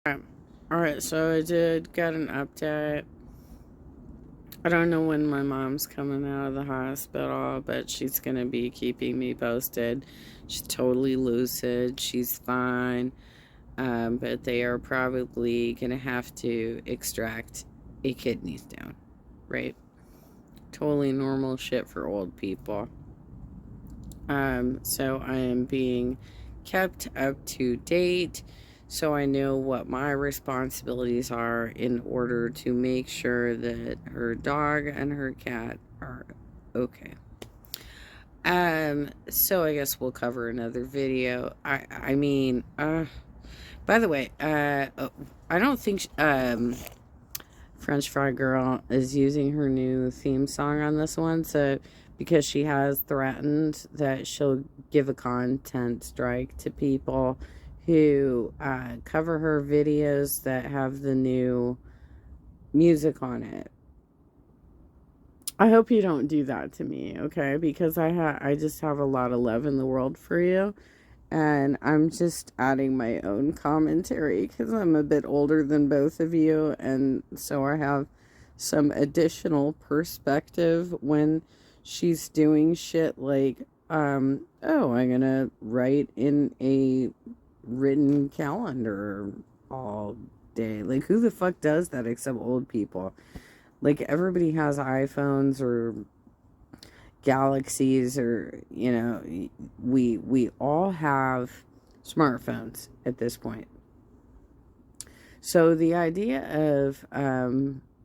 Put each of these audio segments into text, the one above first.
Alright, so I did get an update. I don't know when my mom's coming out of the hospital, but she's going to be keeping me posted. She's totally lucid. She's fine. But they are probably going to have to extract a kidney stone, right? Totally normal shit for old people. So I am being kept up to date so I know what my responsibilities are in order to make sure that her dog and her cat are okay. So I guess we'll cover another video. I mean, by the way, I don't think, French Fry Girl is using her new theme song on this one, so because she has threatened that she'll give a content strike to people who cover her videos that have the new music on it. I hope you don't do that to me, okay? Because I just have a lot of love in the world for you. And I'm just adding my own commentary because I'm a bit older than both of you. And so I have some additional perspective when she's doing shit like, oh, I'm going to write in a written calendar all day. Like, who the fuck does that except old people? Like, everybody has iPhones or Galaxies, or we all have smartphones at this point. So the idea of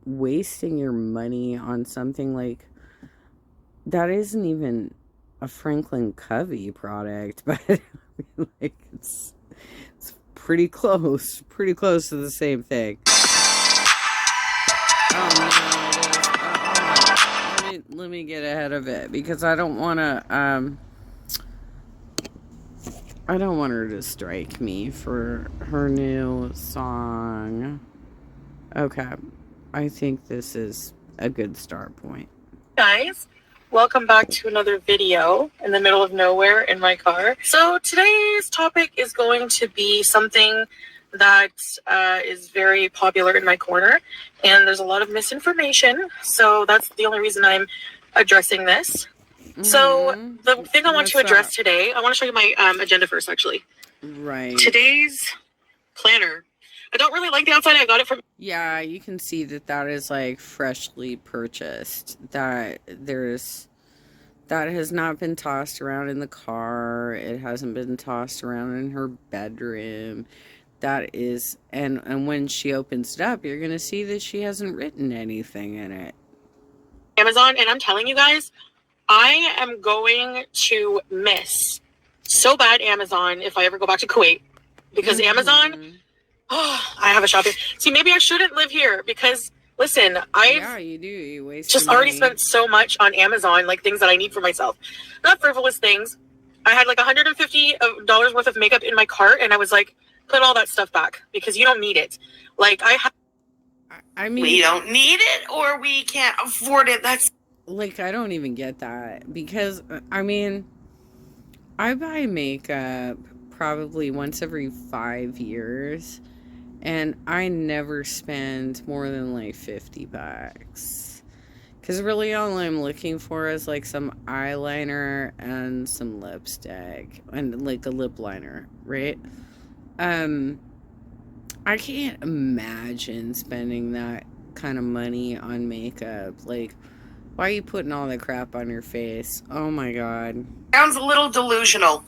wasting your money on something like that isn't even a Franklin Covey product, but like it's pretty close to the same thing. Oh no. Let me get ahead of it because I don't want to I don't want her to strike me for her new song. Okay, I think this is a good start point. Guys, welcome back to another video in the middle of nowhere in my car. So today's topic is going to be something that is very popular in my corner, and there's a lot of misinformation, so that's the only reason I'm addressing this. So the thing I want to address today, I want to show you my agenda first, actually. Right. Today's planner. I don't really like the outside. I got it from... Yeah, you can see that is like freshly purchased. That has not been tossed around in the car. It hasn't been tossed around in her bedroom. That is, and when she opens it up, you're going to see that she hasn't written anything in it. Amazon, and I'm telling you guys, I am going to miss so bad Amazon if I ever go back to Kuwait. Because Amazon, I have a shopping. See, maybe I shouldn't live here because, listen, Yeah, you do. You waste just already spent so much on Amazon, like things that I need for myself. Not frivolous things. I had like $150 worth of makeup in my cart, and I was like, put all that stuff back because you don't need it. Like, I mean, we don't need it or we can't afford it. That's like, I don't even get that because, I mean, I buy makeup probably once every 5 years, and I never spend more than like $50. Because really all I'm looking for is like some eyeliner and some lipstick and like a lip liner, right? I can't imagine spending that kind of money on makeup. Like, why are you putting all that crap on your face? Oh my god. sounds a little delusional.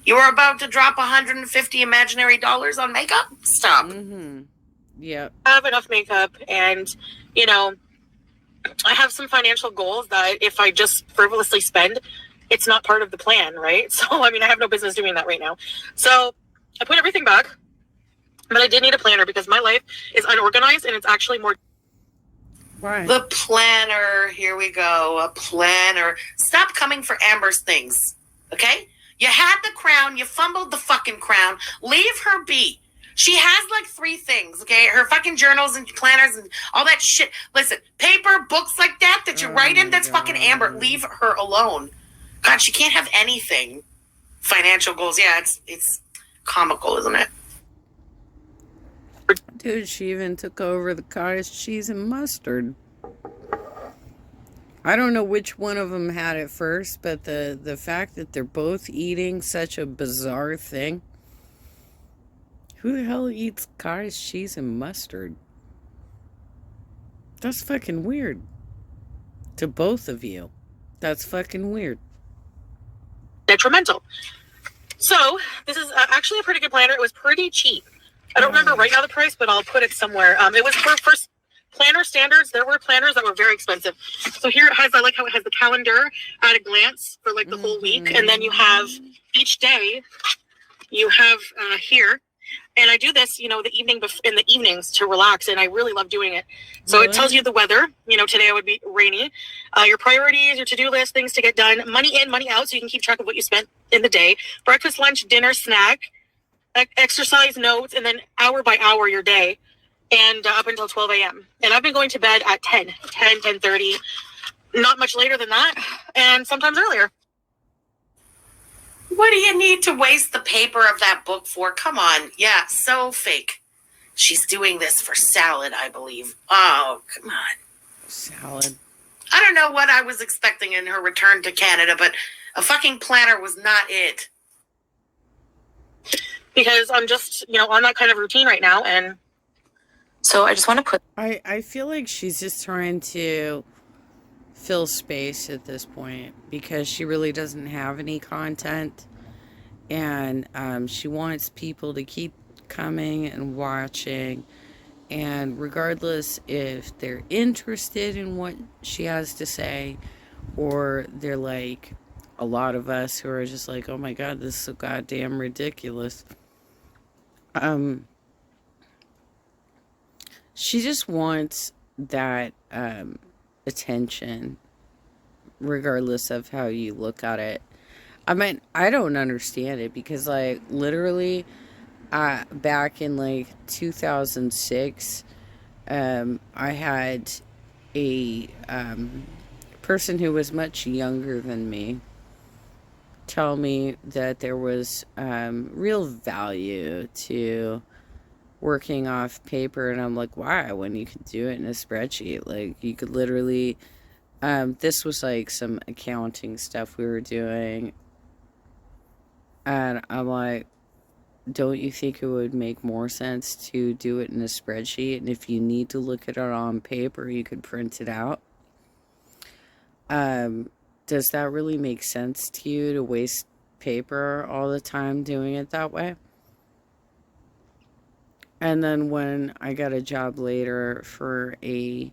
You were about to drop 150 imaginary dollars on makeup? Stop. Yep. I have enough makeup, and, I have some financial goals that if I just frivolously spend, it's not part of the plan, right? So, I mean, I have no business doing that right now. So, I put everything back, but I did need a planner because my life is unorganized, and it's actually more... Why? The planner, here we go, a planner. Stop coming for Amber's things, okay? You had the crown, you fumbled the fucking crown. Leave her be. She has like 3 things, okay? Her fucking journals and planners and all that shit. Listen, paper, books like that you write in, that's fucking Amber. Leave her alone. God, she can't have anything. Financial goals, yeah, it's comical, isn't it? Dude, she even took over the cottage cheese and mustard. I don't know which one of them had it first, but the fact that they're both eating such a bizarre thing. Who the hell eats cottage cheese and mustard? That's fucking weird. To both of you. That's fucking weird. Detrimental. So, this is actually a pretty good planner. It was pretty cheap. I don't remember right now the price, but I'll put it somewhere. It was for planner standards. There were planners that were very expensive. So here it has, I like how it has the calendar at a glance for like the whole week. And then you have each day, you have here. And I do this, you know, in the evenings to relax. And I really love doing it. So it tells you the weather. You know, today it would be rainy. Your priorities, your to-do list, things to get done. Money in, money out, so you can keep track of what you spent in the day. Breakfast, lunch, dinner, snack, exercise notes, and then hour by hour your day. And up until 12 a.m. And I've been going to bed at 10:30. Not much later than that. And sometimes earlier. What do you need to waste the paper of that book for? Come on. Yeah, so fake. She's doing this for salad, I believe. Oh, come on. Salad. I don't know what I was expecting in her return to Canada, but a fucking planner was not it. Because I'm just, you know, on that kind of routine right now. And so I just want to put... I feel like she's just trying to fill space at this point because she really doesn't have any content, and she wants people to keep coming and watching, and regardless if they're interested in what she has to say or they're like a lot of us who are just like, oh my god, this is so goddamn ridiculous. She just wants that attention, regardless of how you look at it. I mean, I don't understand it because, like, literally, back in, like, 2006, I had a person who was much younger than me tell me that there was real value to working off paper, and I'm like, why? When you could do it in a spreadsheet. Like, you could literally this was like some accounting stuff we were doing, and I'm like, don't you think it would make more sense to do it in a spreadsheet? And if you need to look at it on paper, you could print it out. Does that really make sense to you, to waste paper all the time doing it that way? And then when I got a job later for a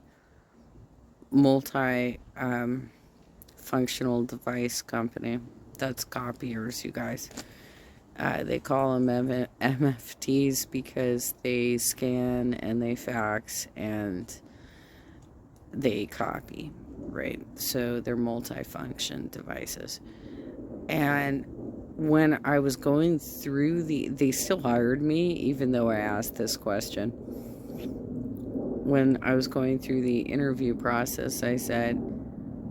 functional device company, that's copiers, you guys. They call them MFTs because they scan and they fax and they copy, right? So they're multifunction devices. And when I was going through they still hired me, even though I asked this question. When I was going through the interview process, I said,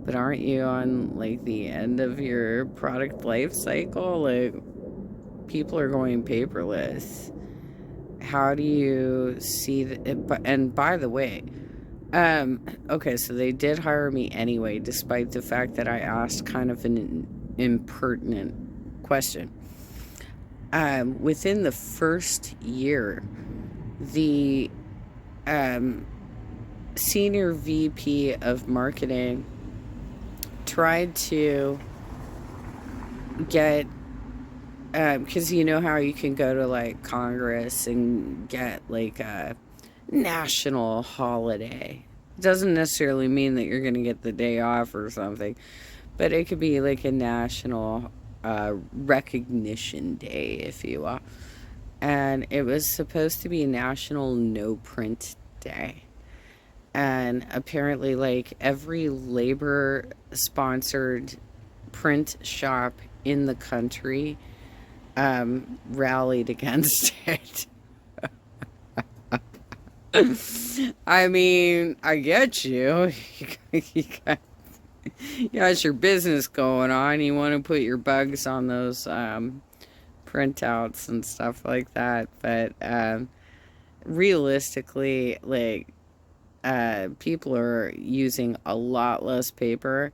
but aren't you on, like, the end of your product life cycle? Like, people are going paperless. How do you see that? And by the way, okay, so they did hire me anyway, despite the fact that I asked kind of an impertinent question. Within the first year, the senior VP of marketing tried to get, because you know how you can go to, like, Congress and get, like, a national holiday. It doesn't necessarily mean that you're going to get the day off or something, but it could be like a national recognition day, if you will. And it was supposed to be National No Print Day. And apparently, like, every labor-sponsored print shop in the country rallied against it. I mean, I get you. You got your business going on. You want to put your bugs on those printouts and stuff like that. But realistically, like, people are using a lot less paper.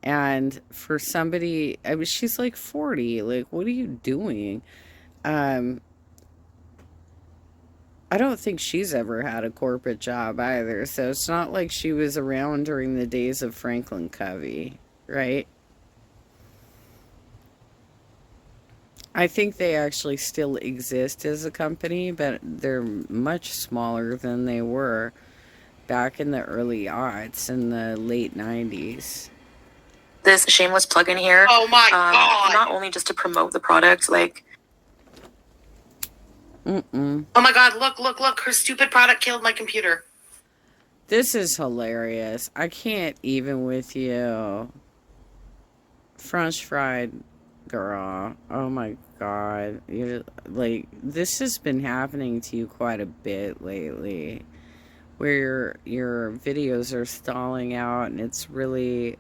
And for somebody, I mean, she's like 40. Like, what are you doing? Um, I don't think she's ever had a corporate job either. So it's not like she was around during the days of Franklin Covey, right? I think they actually still exist as a company, but they're much smaller than they were back in the early aughts in the late 90s. This shameless plug in here. Oh my God. Not only just to promote the product, like. Mm-mm. Oh my God, look. Her stupid product killed my computer. This is hilarious. I can't even with you. French fried girl. Oh my God. You're like, this has been happening to you quite a bit lately. Where your videos are stalling out and it's really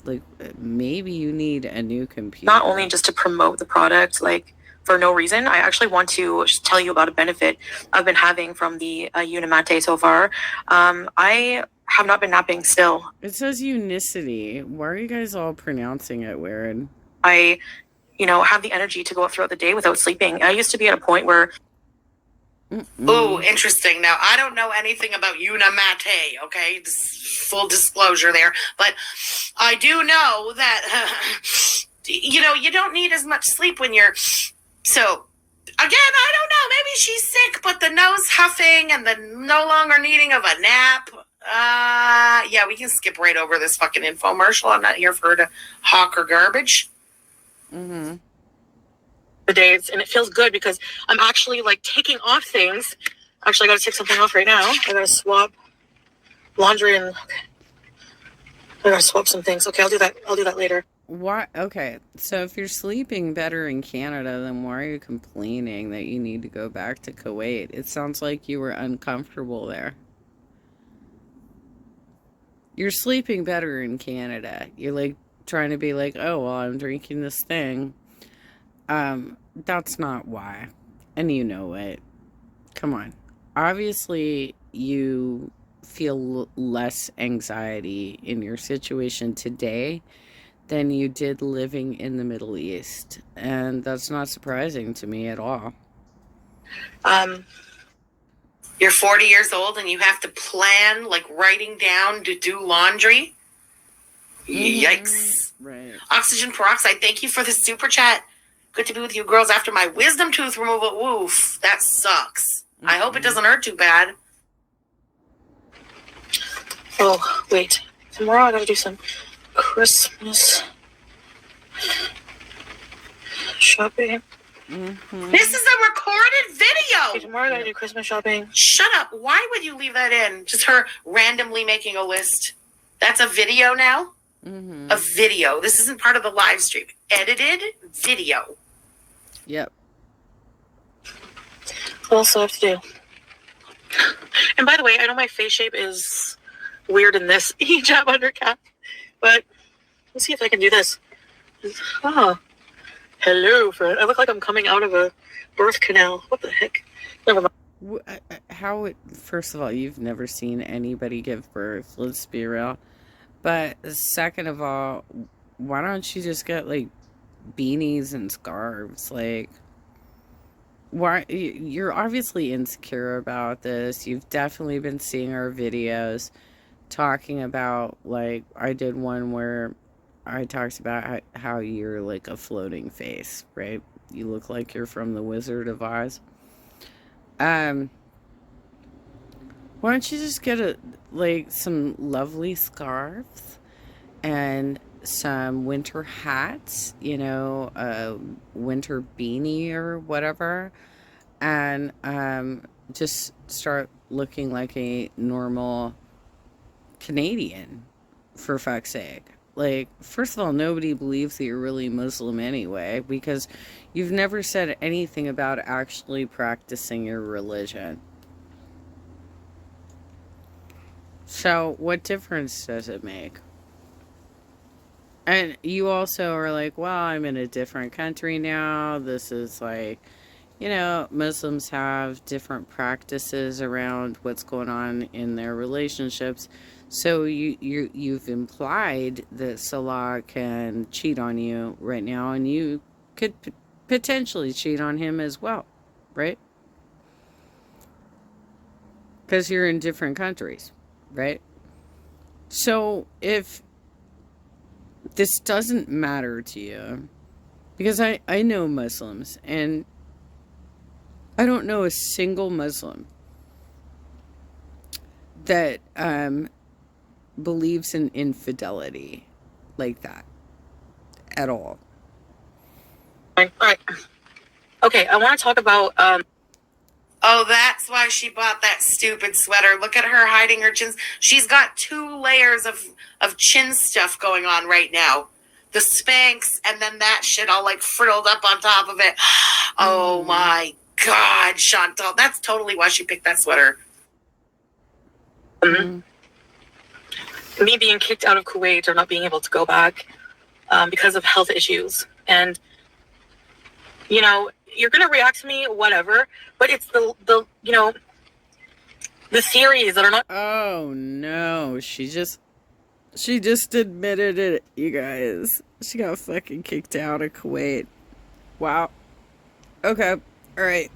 like maybe you need a new computer. Not only just to promote the product, like for no reason. I actually want to tell you about a benefit I've been having from the Unimate so far. I have not been napping still. It says unicity. Why are you guys all pronouncing it weird? I, have the energy to go up throughout the day without sleeping. I used to be at a point where. Ooh, interesting. Now, I don't know anything about Unimate, okay? Full disclosure there. But I do know that, you don't need as much sleep when you're... So, again, I don't know. Maybe she's sick, but the nose huffing and the no longer needing of a nap... yeah, we can skip right over this fucking infomercial. I'm not here for her to hawk her garbage. Mm-hmm. The days, and it feels good because I'm actually like taking off things. Actually, I gotta take something off right now. I gotta swap laundry and I gotta swap some things. Okay, I'll do that later. Why? Okay, so if you're sleeping better in Canada, then why are you complaining that you need to go back to Kuwait? It sounds like you were uncomfortable there. You're sleeping better in Canada. You're like trying to be like, oh, well, I'm drinking this thing. That's not why. And you know it. Come on. Obviously, you feel less anxiety in your situation today than you did living in the Middle East. And that's not surprising to me at all. You're 40 years old and you have to plan, like, writing down to do laundry? Yikes. Right. Oxygen peroxide, thank you for the super chat. Good to be with you girls after my wisdom tooth removal. Woof, that sucks. I hope it doesn't hurt too bad. Oh, wait. Tomorrow I gotta do some Christmas shopping. Mm-hmm. This is a recorded video. Okay, tomorrow I gotta do Christmas shopping. Shut up. Why would you leave that in? Just her randomly making a list. That's a video now? Mm-hmm. A video. This isn't part of the live stream. Edited video. Yep. What else do I have to do? And by the way, I know my face shape is weird in this hijab under cap, but let's see if I can do this. Oh, hello, friend. I look like I'm coming out of a birth canal. What the heck? Never mind. First of all, you've never seen anybody give birth. Let's be real. But second of all, why don't you just get like beanies and scarves? Like, why? You're obviously insecure about this. You've definitely been seeing our videos talking about, like, I did one where I talked about how you're like a floating face, right? You look like you're from the Wizard of Oz. Why don't you just get some lovely scarves and some winter hats, a winter beanie or whatever, and just start looking like a normal Canadian, for fuck's sake. Like, first of all, nobody believes that you're really Muslim anyway, because you've never said anything about actually practicing your religion. So, what difference does it make? And you also are like, well, I'm in a different country now. This is like, you know, Muslims have different practices around what's going on in their relationships. So you've implied that Salah can cheat on you right now, and you could potentially cheat on him as well, right? Because you're in different countries, right? So if this doesn't matter to you, because I know Muslims, and I don't know a single Muslim that believes in infidelity like that at all. All right. Okay, I want to talk about Oh, that's why she bought that stupid sweater. Look at her hiding her chins. She's got 2 layers of chin stuff going on right now. The Spanx and then that shit all like frilled up on top of it. Oh my God, Chantal. That's totally why she picked that sweater. me being kicked out of Kuwait or not being able to go back because of health issues. And, you know, you're going to react to me, whatever, but it's the you know, the theories that are not. Oh no, she just admitted it, you guys. She got fucking kicked out of Kuwait. Wow. Okay. All right.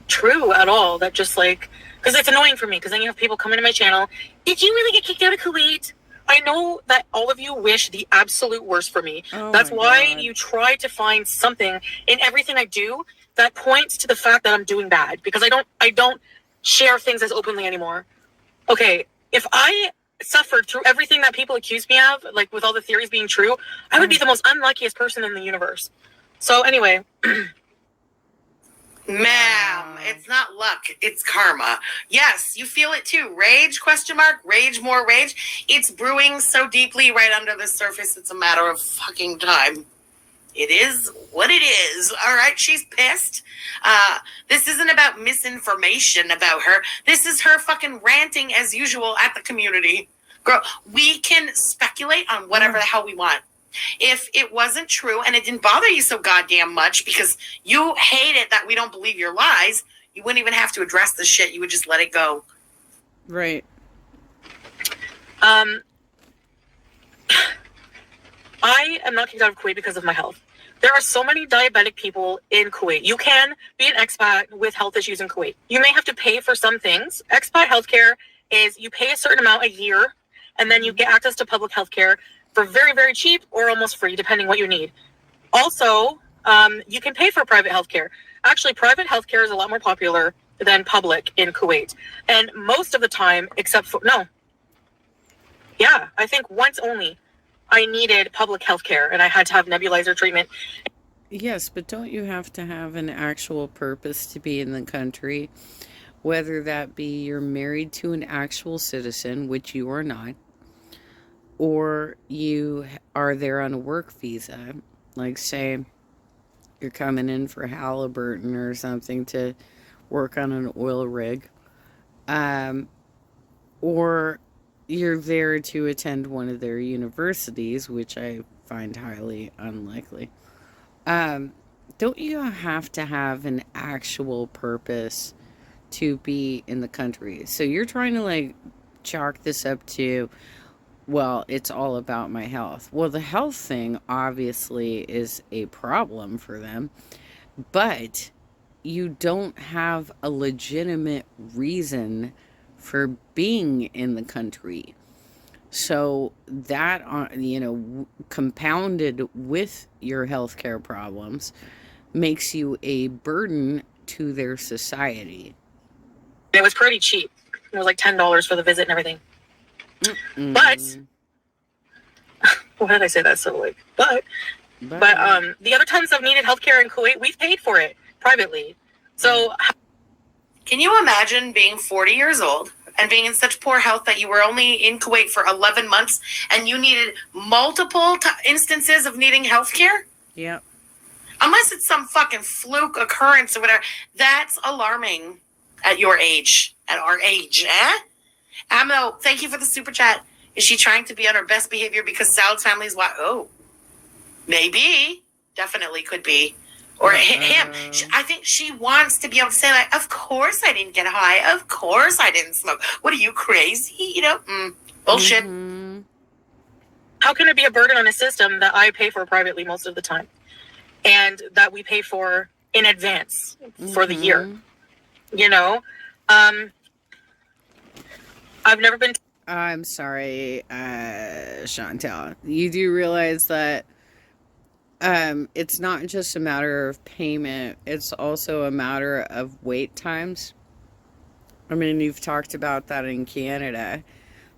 True at all. That just like, because it's annoying for me, because then you have people come into my channel. Did you really get kicked out of Kuwait? I know that all of you wish the absolute worst for me. Oh That's my why God. you try to find something in everything I do that points to the fact that I'm doing bad, because I don't share things as openly anymore. Okay, if I suffered through everything that people accuse me of, like with all the theories being true, I would be the most unluckiest person in the universe. So anyway, Ma'am, it's not luck, it's karma. Yes, you feel it too. Rage, question mark, rage, more rage. It's brewing so deeply right under the surface, it's a matter of fucking time. It is what it is. All right, she's pissed. This isn't about misinformation about her. This is her fucking ranting as usual at the community. Girl, we can speculate on whatever the hell we want. If it wasn't true and it didn't bother you so goddamn much because you hate it that we don't believe your lies, you wouldn't even have to address the shit. You would just let it go. Right. I am not kicked out of Kuwait because of my health. There are so many diabetic people in Kuwait. You can be an expat with health issues in Kuwait. You may have to pay for some things. Expat healthcare is you pay a certain amount a year, and then you get access to public healthcare for very, very cheap or almost free, depending what you need. Also, you can pay for private healthcare. Actually, private healthcare is a lot more popular than public in Kuwait. And most of the time, except for, no. Yeah, I think once only I needed public healthcare and I had to have nebulizer treatment. Yes, but don't you have to have an actual purpose to be in the country? Whether that be you're married to an actual citizen, which you are not, or you are there on a work visa, like say you're coming in for Halliburton or something to work on an oil rig, or you're there to attend one of their universities, which I find highly unlikely. Don't you have to have an actual purpose to be in the country? So you're trying to like chalk this up to, well, it's all about my health. Well, the health thing obviously is a problem for them, but you don't have a legitimate reason for being in the country. So that, compounded with your healthcare problems, makes you a burden to their society. It was pretty cheap. It was like $10 for the visit and everything. But why did I say that so like? But the other times I've needed healthcare in Kuwait, we've paid for it privately. So can you imagine being 40 years old and being in such poor health that you were only in Kuwait for 11 months and you needed multiple instances of needing healthcare? Yeah. Unless it's some fucking fluke occurrence or whatever. That's alarming at your age, at our age, eh? Amno, thank you for the super chat. Is she trying to be on her best behavior because Salad's family is what? Oh, maybe. Definitely could be. Or him. I think she wants to be able to say, like, of course I didn't get high. Of course I didn't smoke. What are you, crazy? You know? Bullshit. Mm-hmm. How can it be a burden on a system that I pay for privately most of the time? And that we pay for in advance for the year? You know? I've never been... I'm sorry, Chantel. You do realize that it's not just a matter of payment, it's also a matter of wait times. I mean, you've talked about that in Canada,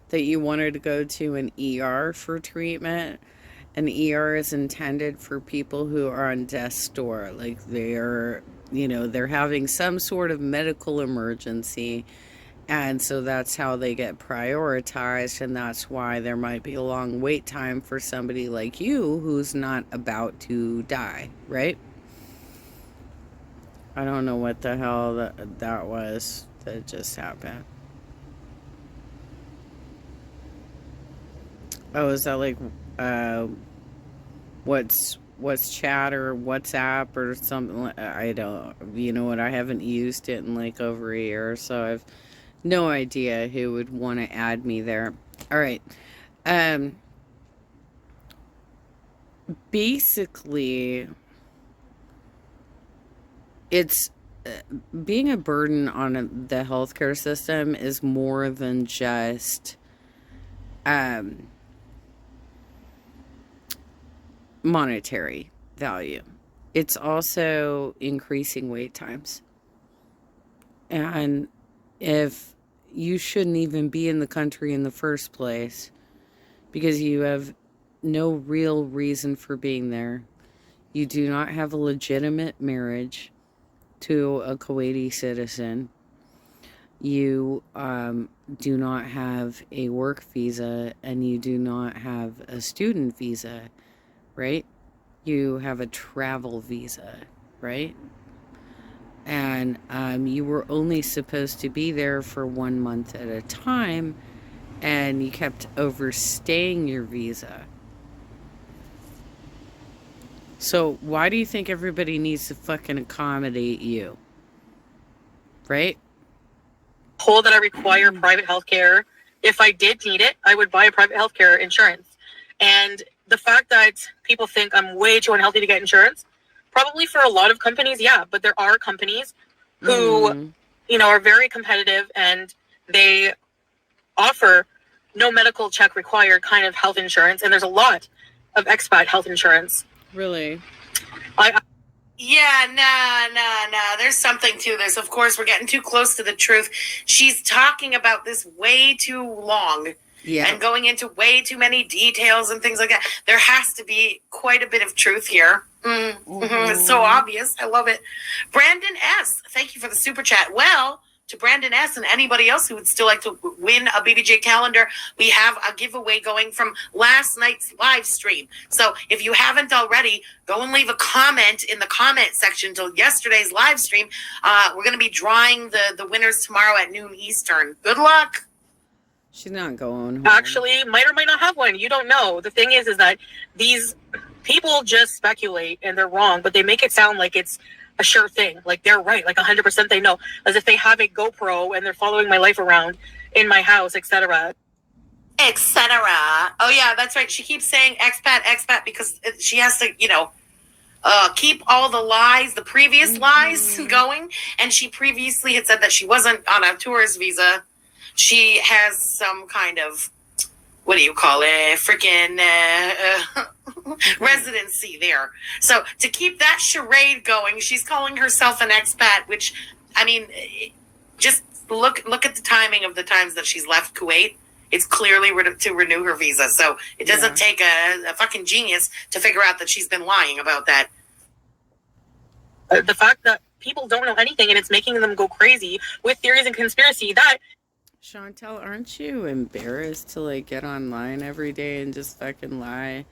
that you wanted to go to an ER for treatment. An ER is intended for people who are on death's door, like they're having some sort of medical emergency. And so that's how they get prioritized, and that's why there might be a long wait time for somebody like you who's not about to die, right? I don't know what the hell that was that just happened. Oh, is that like what's chat or WhatsApp or something? I don't, you know what, I haven't used it in like over a year, so I've no idea who would want to add me there. All right. Basically, it's being a burden on the healthcare system is more than just monetary value. It's also increasing wait times. And if you shouldn't even be in the country in the first place because you have no real reason for being there, you do not have a legitimate marriage to a Kuwaiti citizen, you do not have a work visa, and you do not have a student visa, right? You have a travel visa, right? And you were only supposed to be there for 1 month at a time, and you kept overstaying your visa. So why do you think everybody needs to fucking accommodate you? Right? Told that I require private healthcare. If I did need it, I would buy a private healthcare insurance. And the fact that people think I'm way too unhealthy to get insurance, probably for a lot of companies, yeah, but there are companies who, are very competitive, and they offer no medical check required kind of health insurance. And there's a lot of expat health insurance. Really? Yeah, nah. There's something to this. Of course, we're getting too close to the truth. She's talking about this way too long. Yeah. And going into way too many details and things like that. There has to be quite a bit of truth here. It's so obvious. I love it. Brandon S., thank you for the super chat. Well, to Brandon S. and anybody else who would still like to win a BBJ calendar, we have a giveaway going from last night's live stream. So if you haven't already, go and leave a comment in the comment section till yesterday's live stream. We're going to be drawing the winners tomorrow at noon Eastern. Good luck. She's not going home. Actually, might or might not have one. You don't know. The thing is that these people just speculate, and they're wrong, but they make it sound like it's a sure thing. Like they're right. Like 100% they know. As if they have a GoPro and they're following my life around in my house, etc. Etc. Oh, yeah, that's right. She keeps saying expat because she has to, keep all the lies, the previous lies going. And she previously had said that she wasn't on a tourist visa. She has some kind of, freaking residency there. So to keep that charade going, she's calling herself an expat, which, I mean, just look at the timing of the times that she's left Kuwait. It's clearly to renew her visa. So it doesn't take a fucking genius to figure out that she's been lying about that. The fact that people don't know anything, and it's making them go crazy with theories and conspiracy, that... Chantel, aren't you embarrassed to get online every day and just fucking lie?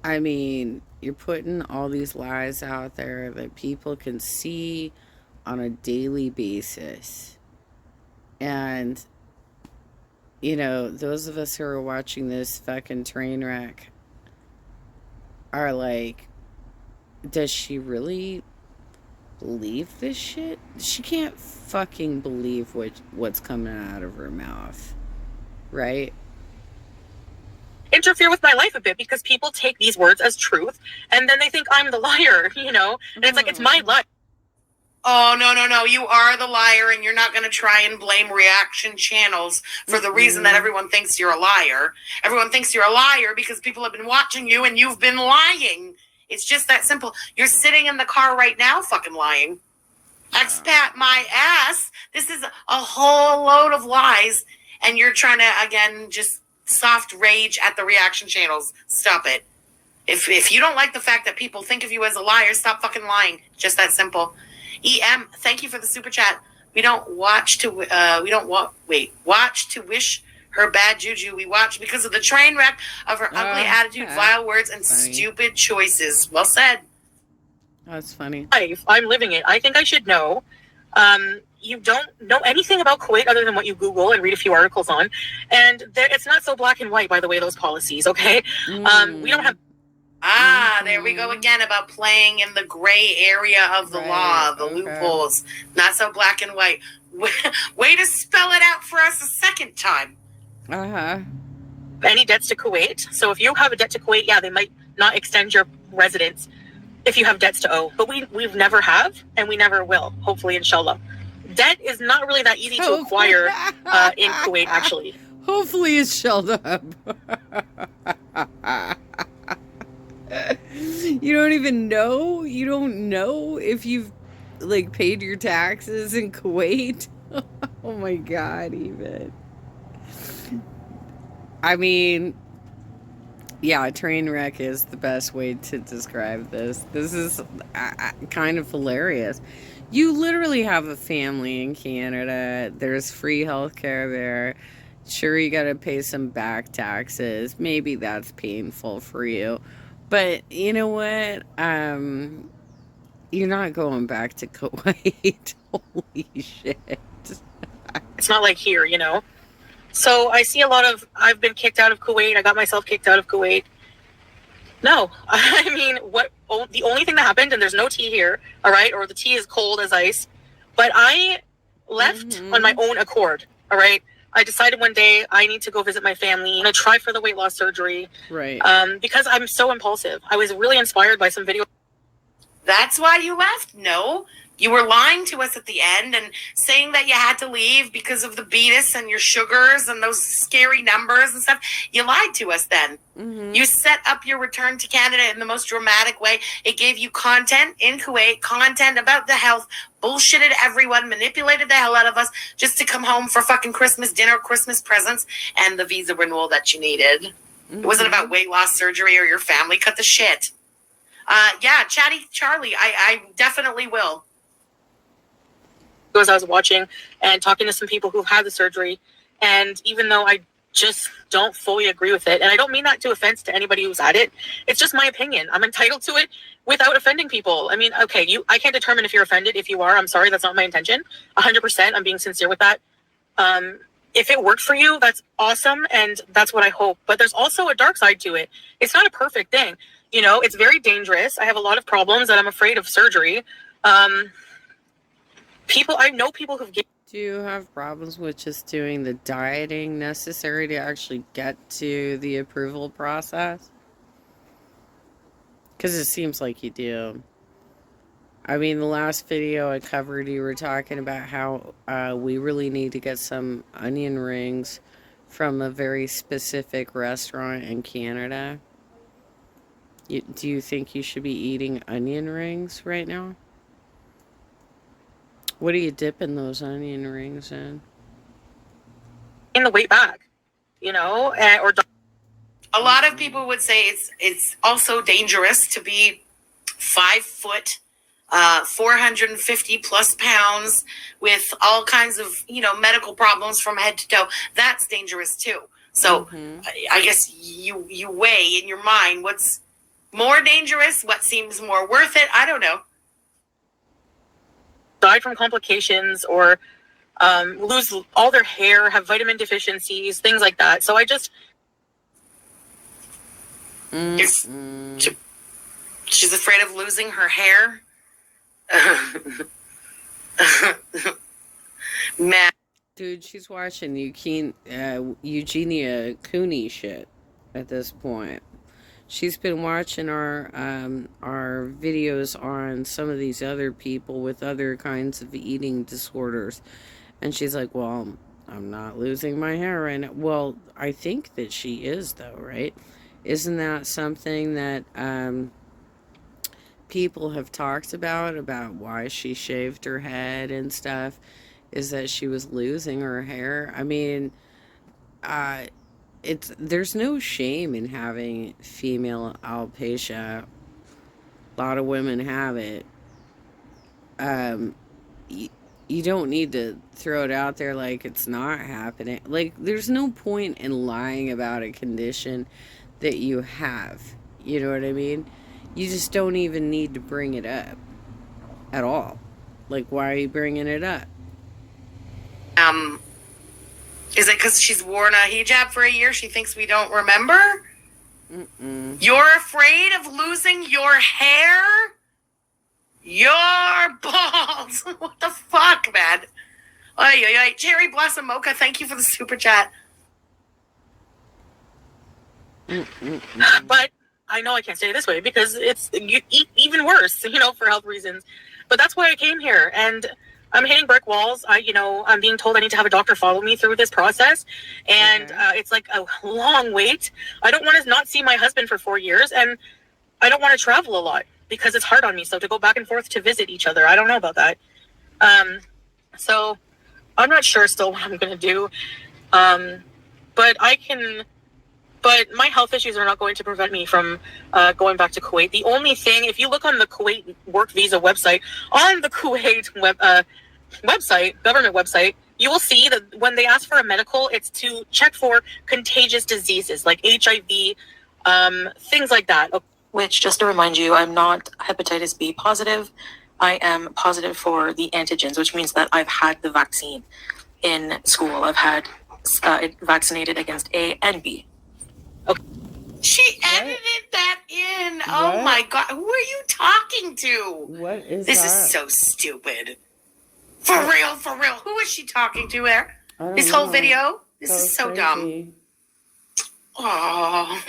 I mean, you're putting all these lies out there that people can see on a daily basis. And, those of us who are watching this fucking train wreck are does she really believe this shit? She can't fucking believe what's coming out of her mouth, right? Interfere with my life a bit because people take these words as truth and then they think I'm the liar, you know? And it's like, it's my life. Oh, no. You are the liar, and you're not going to try and blame reaction channels for the reason that everyone thinks you're a liar. Everyone thinks you're a liar because people have been watching you and you've been lying. It's just that simple. You're sitting in the car right now fucking lying. Expat my ass. This is a whole load of lies, and you're trying to, again, just soft rage at the reaction channels. Stop it. If you don't like the fact that people think of you as a liar, stop fucking lying. Just that simple. EM, thank you for the super chat. Watch to wish her bad juju. We watch because of the train wreck of her ugly attitude, vile words, and stupid choices. Well said. That's funny. I'm living it. I think I should know. You don't know anything about Kuwait other than what you Google and read a few articles on. And it's not so black and white, by the way, those policies, okay? We don't have... There we go again about playing in the gray area of the law, the loopholes. Not so black and white. Way to spell it out for us a second time. Any debts to Kuwait. So if you have a debt to Kuwait, yeah, they might not extend your residence if you have debts to owe. But we've never have, and we never will, hopefully, inshallah. Debt is not really that easy to acquire in Kuwait, actually. Hopefully it's shelled up. You don't even know? You don't know if you've, like, paid your taxes in Kuwait? Oh my God, even. I mean, yeah, a train wreck is the best way to describe this. This is kind of hilarious. You literally have a family in Canada. There's free healthcare there. Sure, you gotta pay some back taxes. Maybe that's painful for you. But you know what? You're not going back to Kuwait. Holy shit. It's not like here, you know? So I see I've been kicked out of Kuwait. I got myself kicked out of Kuwait. No. I mean, the only thing that happened, and there's no tea here, all right? Or the tea is cold as ice. But I left on my own accord, all right? I decided one day I need to go visit my family. I'm going to try for the weight loss surgery. Right. Because I'm so impulsive. I was really inspired by some video. That's why you left? No. You were lying to us at the end and saying that you had to leave because of the beatus and your sugars and those scary numbers and stuff. You lied to us then. You set up your return to Canada in the most dramatic way. It gave you content in Kuwait, content about the health, bullshitted everyone, manipulated the hell out of us just to come home for fucking Christmas dinner, Christmas presents, and the visa renewal that you needed. It wasn't about weight loss surgery or your family. Cut the shit. Yeah, Chatty Charlie, I definitely will. As I was watching and talking to some people who've had the surgery, and even though I just don't fully agree with it, and I don't mean that to offense to anybody who's had it, it's just my opinion. I'm entitled to it without offending people. I mean, okay, I can't determine if you're offended. If you are, I'm sorry, that's not my intention. 100%, I'm being sincere with that. If it worked for you, that's awesome, and that's what I hope. But there's also a dark side to it. It's not a perfect thing. You know, it's very dangerous. I have a lot of problems and I'm afraid of surgery. I know people who've... Do you have problems with just doing the dieting necessary to actually get to the approval process? Because it seems like you do. I mean, the last video I covered, you were talking about how we really need to get some onion rings from a very specific restaurant in Canada. Do you think you should be eating onion rings right now? What are you dipping those onion rings in? In the weight back, you know, or... A lot of people would say it's also dangerous to be 5 foot, 450 plus pounds with all kinds of, you know, medical problems from head to toe. That's dangerous too. So I guess you weigh in your mind what's more dangerous, what seems more worth it. I don't know. Die from complications or lose all their hair, have vitamin deficiencies, things like that. So I just... She's afraid of losing her hair. Man. Dude, she's watching Eugenia Cooney shit at this point. She's been watching our videos on some of these other people with other kinds of eating disorders. And she's like, well, I'm not losing my hair right now. Well, I think that she is, though, right? Isn't that something that people have talked about why she shaved her head and stuff? Is that she was losing her hair? I mean, there's no shame in having female alopecia. A lot of women have it. You don't need to throw it out there like it's not happening. Like, there's no point in lying about a condition that you have. You know what I mean? You just don't even need to bring it up at all. Like, why are you bringing it up? Is it because she's worn a hijab for a year? She thinks we don't remember? Mm-mm. You're afraid of losing your hair? Your balls. What the fuck, man? Oy. Cherry Blossom Mocha, thank you for the super chat. But I know I can't say it this way because it's even worse, for health reasons. But that's why I came here, and I'm hitting brick walls. I'm being told I need to have a doctor follow me through this process, and it's like a long wait. I don't want to not see my husband for 4 years, and I don't want to travel a lot because it's hard on me. So to go back and forth to visit each other, I don't know about that. So I'm not sure still what I'm going to do. But my health issues are not going to prevent me from going back to Kuwait. The only thing, if you look on the Kuwait work visa website, on the Kuwait government website, you will see that when they ask for a medical, it's to check for contagious diseases like HIV, things like that. Which, just to remind you, I'm not hepatitis B positive. I am positive for the antigens, which means that I've had the vaccine in school. I've had vaccinated against A and B. Okay. She edited that in. What? Oh my God. Who are you talking to? What is this? That? Is so stupid. For real. Who is she talking to there? This know. Whole video? This is so crazy. Dumb. Oh.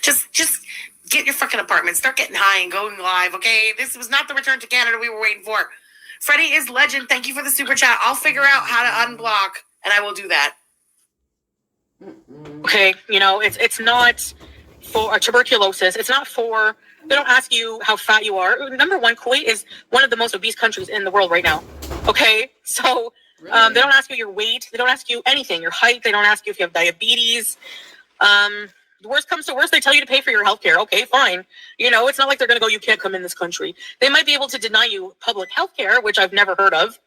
just get your fucking apartment. Start getting high and going live, okay? This was not the return to Canada we were waiting for. Freddie is legend. Thank you for the super chat. I'll figure out how to unblock, and I will do that. Okay, it's not for tuberculosis. It's not for, they don't ask you how fat you are. Number one, Kuwait is one of the most obese countries in the world right now. Okay, so really? They don't ask you your weight. They don't ask you anything, your height. They don't ask you if you have diabetes. Worst comes to worst, they tell you to pay for your health care. Okay, fine. It's not like they're going to go, you can't come in this country. They might be able to deny you public health care, which I've never heard of.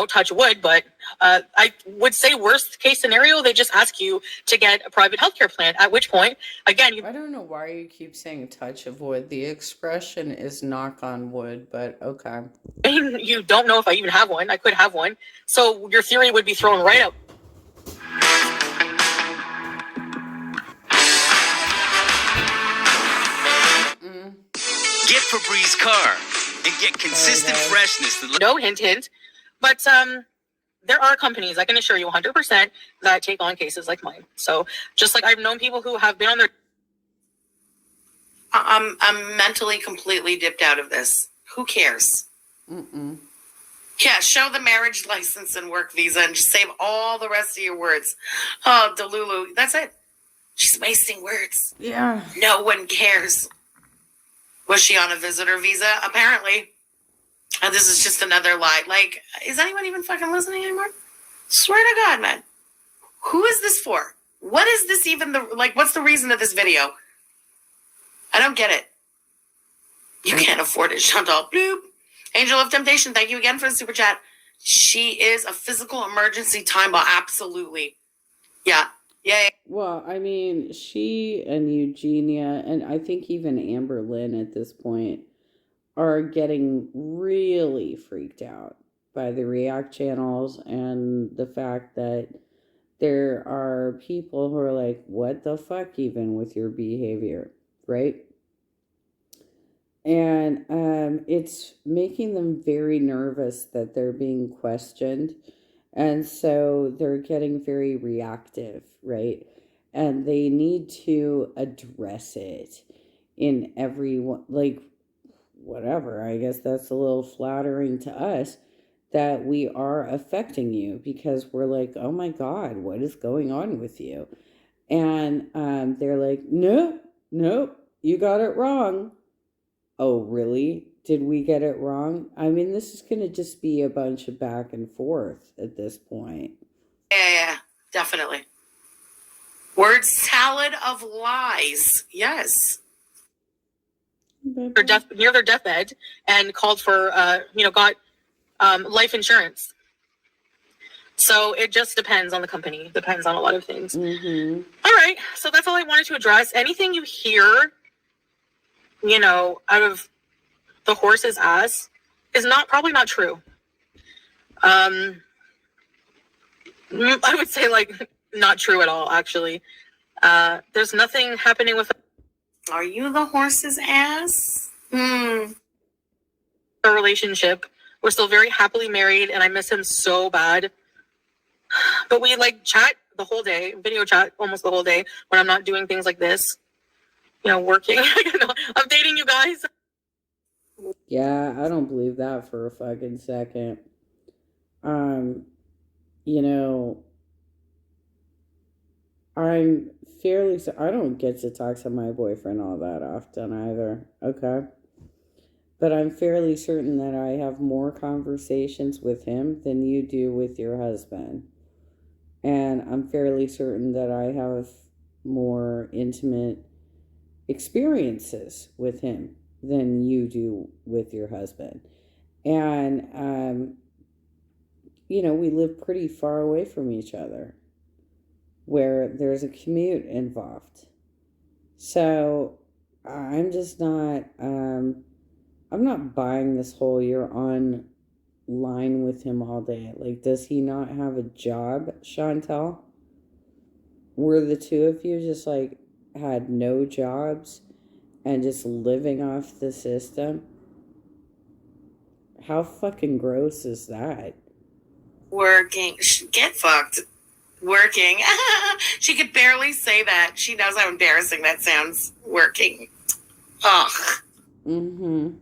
Touch wood, but I would say worst case scenario, they just ask you to get a private healthcare plan, at which point, again, I don't know why you keep saying touch of wood. The expression is knock on wood, but okay. You don't know if I even have one. I could have one. So your theory would be thrown right out. Get Febreze car and get consistent freshness. No hint. But there are companies, I can assure you 100%, that take on cases like mine. So just like I've known people who have been on their... I'm mentally completely dipped out of this. Who cares? Yeah, show the marriage license and work visa and just save all the rest of your words. Oh, Delulu, that's it. She's wasting words. Yeah. No one cares. Was she on a visitor visa? Apparently. And this is just another lie. Like, is anyone even fucking listening anymore? Swear to God, man. Who is this for? What is this even what's the reason of this video? I don't get it. You can't afford it, Chantal. Bloop. Angel of Temptation, thank you again for the super chat. She is a physical emergency time bomb. Absolutely. Yeah. Well, I mean, she and Eugenia, and I think even Amber Lynn at this point, are getting really freaked out by the React channels and the fact that there are people who are like, what the fuck even with your behavior, right? And it's making them very nervous that they're being questioned. And so they're getting very reactive, right? And they need to address it in every one, like, whatever. I guess that's a little flattering to us that we are affecting you, because we're like, oh my God, what is going on with you? And they're like, no, nope, you got it wrong. Oh, really? Did we get it wrong? I mean, this is going to just be a bunch of back and forth at this point. Yeah, definitely. Word salad of lies. Yes. Near their deathbed and called for, got life insurance. So it just depends on the company, depends on a lot of things. Mm-hmm. All right, so that's all I wanted to address. Anything you hear, out of the horse's ass is probably not true. I would say not true at all, actually. There's nothing happening with Are you the horse's ass? a relationship. We're still very happily married, and I miss him so bad. But we chat the whole day, video chat almost the whole day when I'm not doing things like this, working. I'm dating you guys. Yeah, I don't believe that for a fucking second. I'm fairly, I don't get to talk to my boyfriend all that often either, okay? But I'm fairly certain that I have more conversations with him than you do with your husband. And I'm fairly certain that I have more intimate experiences with him than you do with your husband. And, we live pretty far away from each other, where there's a commute involved. So I'm just not, I'm not buying this whole you're on line with him all day. Like, does he not have a job, Chantel? Were the two of you just had no jobs and just living off the system? How fucking gross is that? Working. Get fucked. Working. She could barely say that. She knows how embarrassing that sounds. Working. Ugh. Mm-hmm.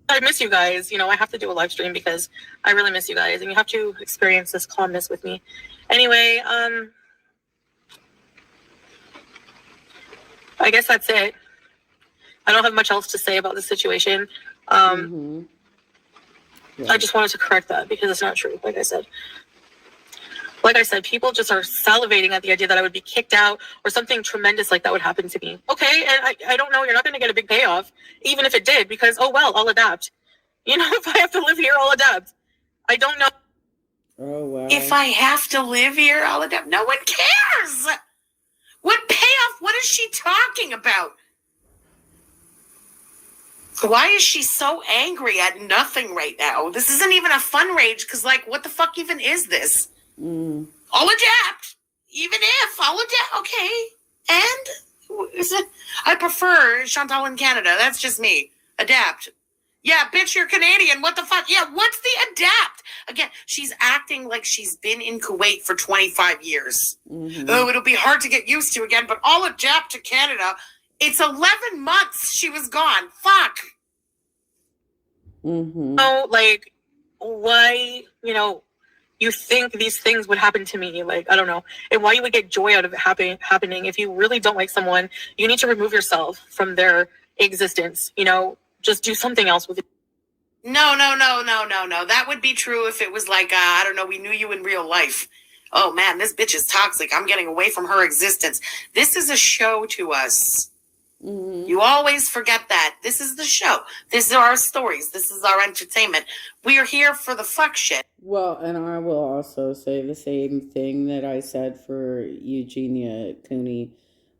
I miss you guys. I have to do a live stream because I really miss you guys, and you have to experience this calmness with me. Anyway, I guess that's it. I don't have much else to say about the situation. Yeah. I just wanted to correct that because it's not true. Like I said, people just are salivating at the idea that I would be kicked out or something tremendous like that would happen to me. Okay, and I don't know. You're not going to get a big payoff, even if it did, because, oh, well, I'll adapt. If I have to live here, I'll adapt. I don't know. Oh, wow. If I have to live here, I'll adapt. No one cares. What payoff? What is she talking about? Why is she so angry at nothing right now? This isn't even a fun rage because, what the fuck even is this? I'll adapt. Even if I'll adapt. Okay. And is it? I prefer Chantal in Canada. That's just me. Adapt. Yeah, bitch, you're Canadian. What the fuck? Yeah, what's the adapt? Again, she's acting like she's been in Kuwait for 25 years. Mm-hmm. Oh, it'll be hard to get used to again, but I'll adapt to Canada. It's 11 months she was gone. Fuck. Mm-hmm. So, why, you think these things would happen to me? I don't know. And why you would get joy out of it happening. If you really don't like someone, you need to remove yourself from their existence. Just do something else with it. No. That would be true if it was I don't know, we knew you in real life. Oh, man, this bitch is toxic. I'm getting away from her existence. This is a show to us. Mm-hmm. You always forget that. This is the show. These are our stories. This is our entertainment. We are here for the fuck shit. Well, and I will also say the same thing that I said for Eugenia Cooney,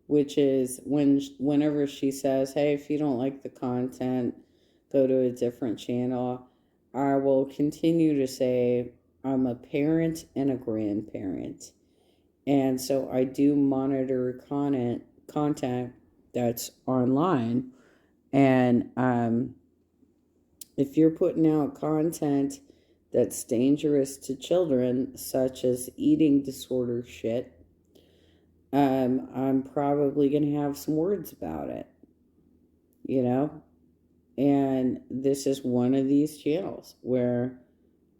which is whenever she says, hey, if you don't like the content, go to a different channel, I will continue to say I'm a parent and a grandparent. And so I do monitor content that's online. And if you're putting out content that's dangerous to children, such as eating disorder shit, I'm probably going to have some words about it, you know? And this is one of these channels where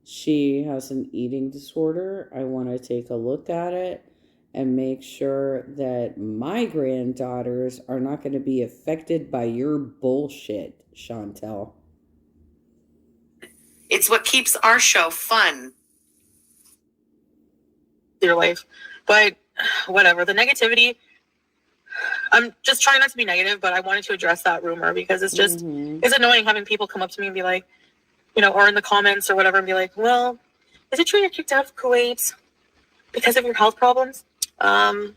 she has an eating disorder. I want to take a look at it and make sure that my granddaughters are not going to be affected by your bullshit, Chantel. It's what keeps our show fun. Your life. But whatever, the negativity, I'm just trying not to be negative, but I wanted to address that rumor because it's just, it's annoying having people come up to me and be like, you know, or in the comments or whatever, and be like, well, is it true you're kicked out of Kuwait because of your health problems? I'm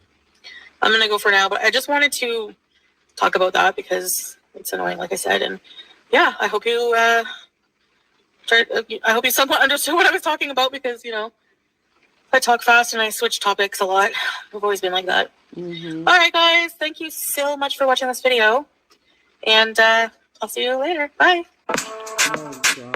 going to go for now, but I just wanted to talk about that because it's annoying, like I said. And yeah, I hope you, I hope you somewhat understood what I was talking about because, you know, I talk fast and I switch topics a lot. I've always been like that. All right, guys. Thank you so much for watching this video. And I'll see you later. Bye. Oh, God.